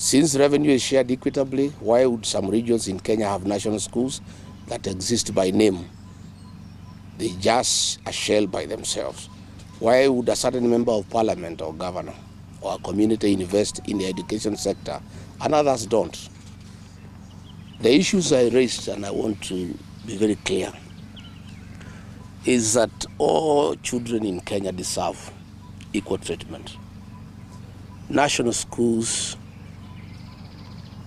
Since revenue is shared equitably, why would some regions in Kenya have national schools that exist by name? They just a shell by themselves. Why would a certain member of parliament or governor or a community invest in the education sector and others don't? The issues I raised, and I want to be very clear, is that all children in Kenya deserve equal treatment. National schools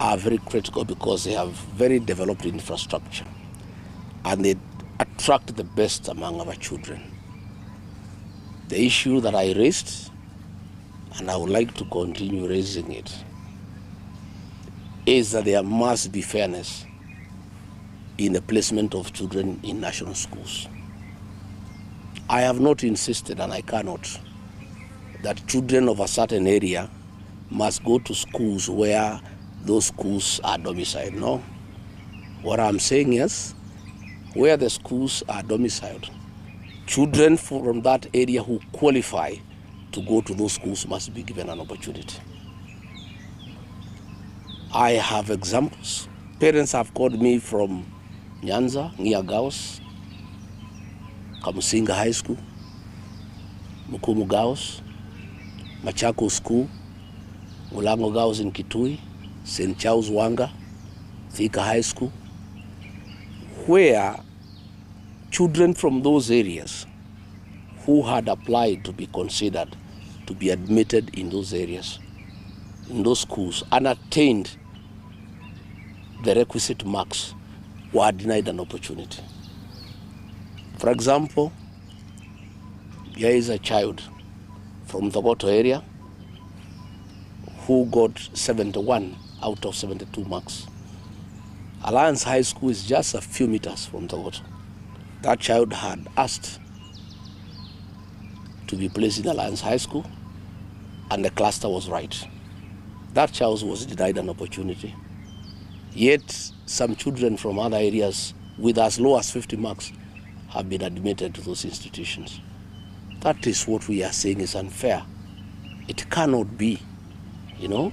are very critical because they have very developed infrastructure and they attract the best among our children. The issue that I raised, and I would like to continue raising it, is that there must be fairness in the placement of children in national schools. I have not insisted, and I cannot, that children of a certain area must go to schools where those schools are domiciled. No. What I'm saying is, where the schools are domiciled, children from that area who qualify to go to those schools must be given an opportunity. I have examples. Parents have called me from Nyanza, Gaos, Kamusinga High School, Mukumu Gaos, Machako School, Mulango Gaos in Kitui, St. Charles Wanga, Thika High School, where children from those areas who had applied to be considered to be admitted in those areas, in those schools, and attained the requisite marks were denied an opportunity. For example, there is a child from the Goto area who got 71 out of 72 marks. Alliance High School is just a few meters from the Goto. That child had asked to be placed in Alliance High School, and the cluster was right. That child was denied an opportunity. Yet some children from other areas with as low as 50 marks have been admitted to those institutions. That is what we are saying is unfair. It cannot be, you know.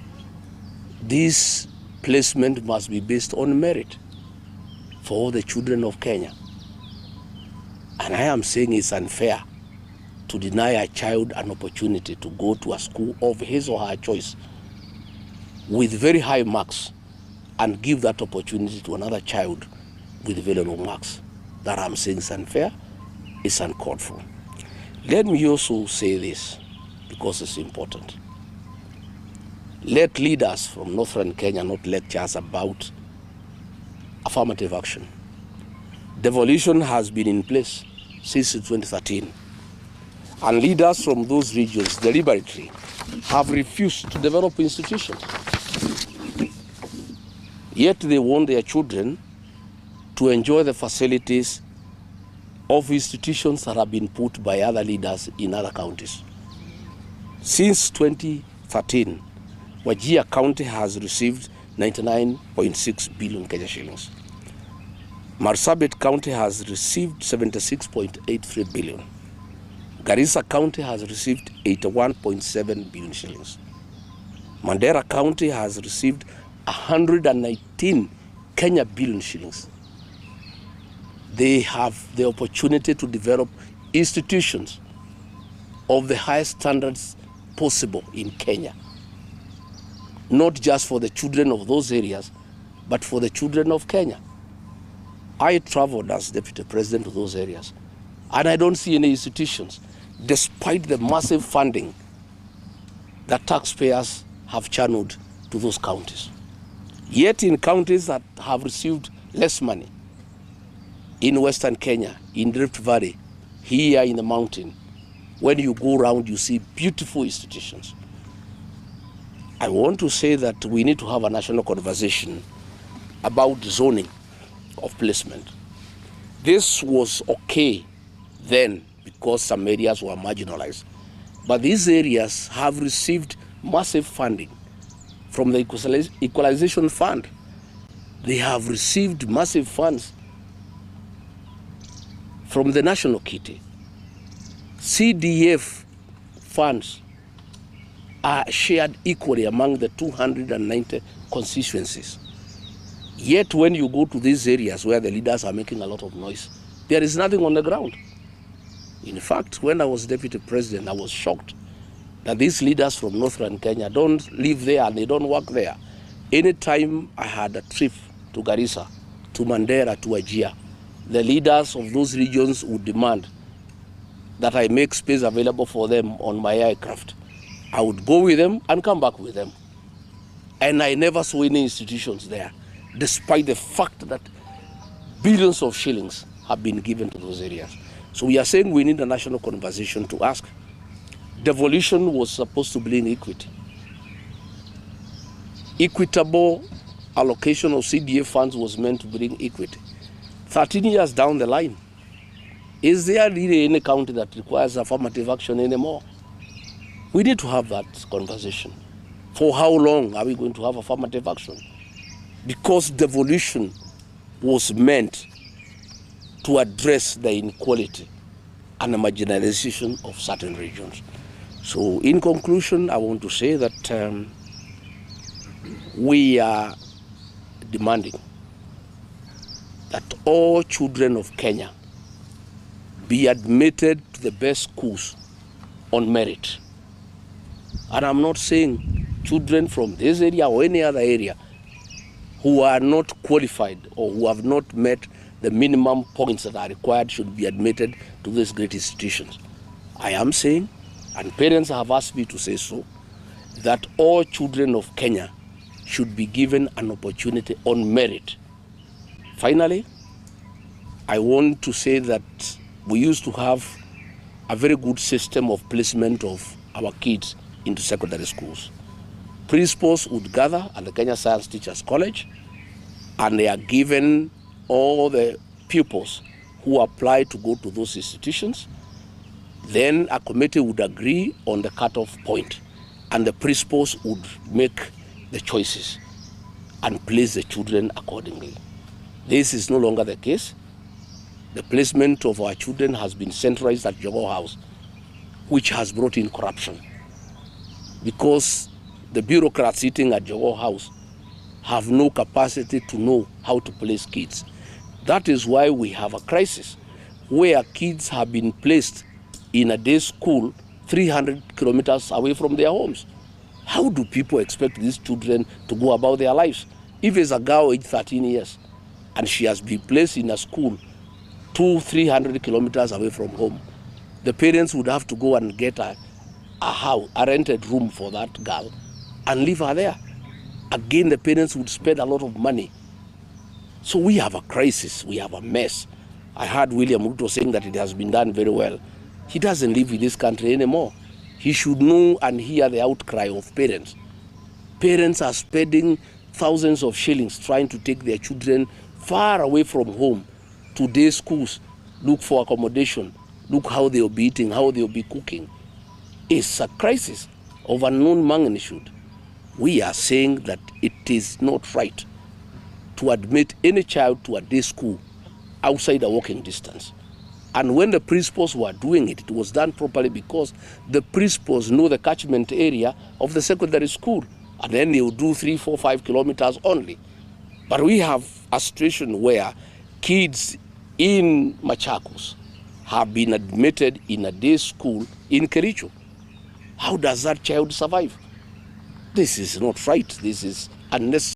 This placement must be based on merit for all the children of Kenya. And I am saying it's unfair to deny a child an opportunity to go to a school of his or her choice with very high marks and give that opportunity to another child with very low marks. That I'm saying is unfair, it's uncalled for. Let me also say this, because it's important. Let leaders from northern Kenya not lecture us about affirmative action. Devolution has been in place since 2013. And leaders from those regions deliberately have refused to develop institutions. Yet they want their children to enjoy the facilities of institutions that have been put by other leaders in other counties. Since 2013, Wajir County has received 99.6 billion Kenya shillings. Marsabit County has received 76.83 billion. Garissa County has received 81.7 billion shillings. Mandera County has received 119 Kenya billion shillings. They have the opportunity to develop institutions of the highest standards possible in Kenya. Not just for the children of those areas, but for the children of Kenya. I traveled as deputy president to those areas, and I don't see any institutions, despite the massive funding that taxpayers have channeled to those counties. Yet in counties that have received less money, in Western Kenya, in Rift Valley, here in the mountain, when you go around, you see beautiful institutions. I want to say that we need to have a national conversation about zoning of placement. This was okay then because some areas were marginalized. But these areas have received massive funding from the Equalization Fund. They have received massive funds from the National Kitty, CDF funds are shared equally among the 290 constituencies. Yet when you go to these areas where the leaders are making a lot of noise, there is nothing on the ground. In fact, when I was deputy president, I was shocked that these leaders from northern Kenya don't live there and they don't work there. Anytime I had a trip to Garissa, to Mandera, to Wajir, the leaders of those regions would demand that I make space available for them on my aircraft. I would go with them and come back with them. And I never saw any institutions there, despite the fact that billions of shillings have been given to those areas. So we are saying we need a national conversation to ask. Devolution was supposed to bring equity. Equitable allocation of CDA funds was meant to bring equity. 13 years down the line, is there really any county that requires affirmative action anymore? We need to have that conversation. For how long are we going to have affirmative action? Because devolution was meant to address the inequality and the marginalization of certain regions. So in conclusion, I want to say that we are demanding that all children of Kenya be admitted to the best schools on merit. And I'm not saying children from this area or any other area who are not qualified or who have not met the minimum points that are required should be admitted to these great institutions. I am saying, and parents have asked me to say so, that all children of Kenya should be given an opportunity on merit. Finally, I want to say that we used to have a very good system of placement of our kids into secondary schools. Principals would gather at the Kenya Science Teachers College, and they are given all the pupils who apply to go to those institutions. Then a committee would agree on the cutoff point, and the principals would make the choices and place the children accordingly. This is no longer the case. The placement of our children has been centralized at Jogoo House, which has brought in corruption, because the bureaucrats sitting at Jogoo House have no capacity to know how to place kids. That is why we have a crisis where kids have been placed in a day school 300 kilometers away from their homes. How do people expect these children to go about their lives? If it's a girl aged 13 years and she has been placed in a school 200-300 kilometers away from home, the parents would have to go and get a house, a rented room for that girl and leave her there. Again, the parents would spend a lot of money. So we have a crisis, we have a mess. I heard William Ruto saying that it has been done very well. He doesn't live in this country anymore. He should know and hear the outcry of parents. Parents are spending thousands of shillings trying to take their children far away from home to day schools, look for accommodation, look how they'll be eating, how they'll be cooking. It's a crisis of unknown magnitude. We are saying that it is not right to admit any child to a day school outside a walking distance. And when the principals were doing it, it was done properly because the principals know the catchment area of the secondary school, and then they will do 3, 4, 5 kilometers only. But we have a situation where kids in Machakos have been admitted in a day school in Kericho. How does that child survive? This is not right. This is unnecessary.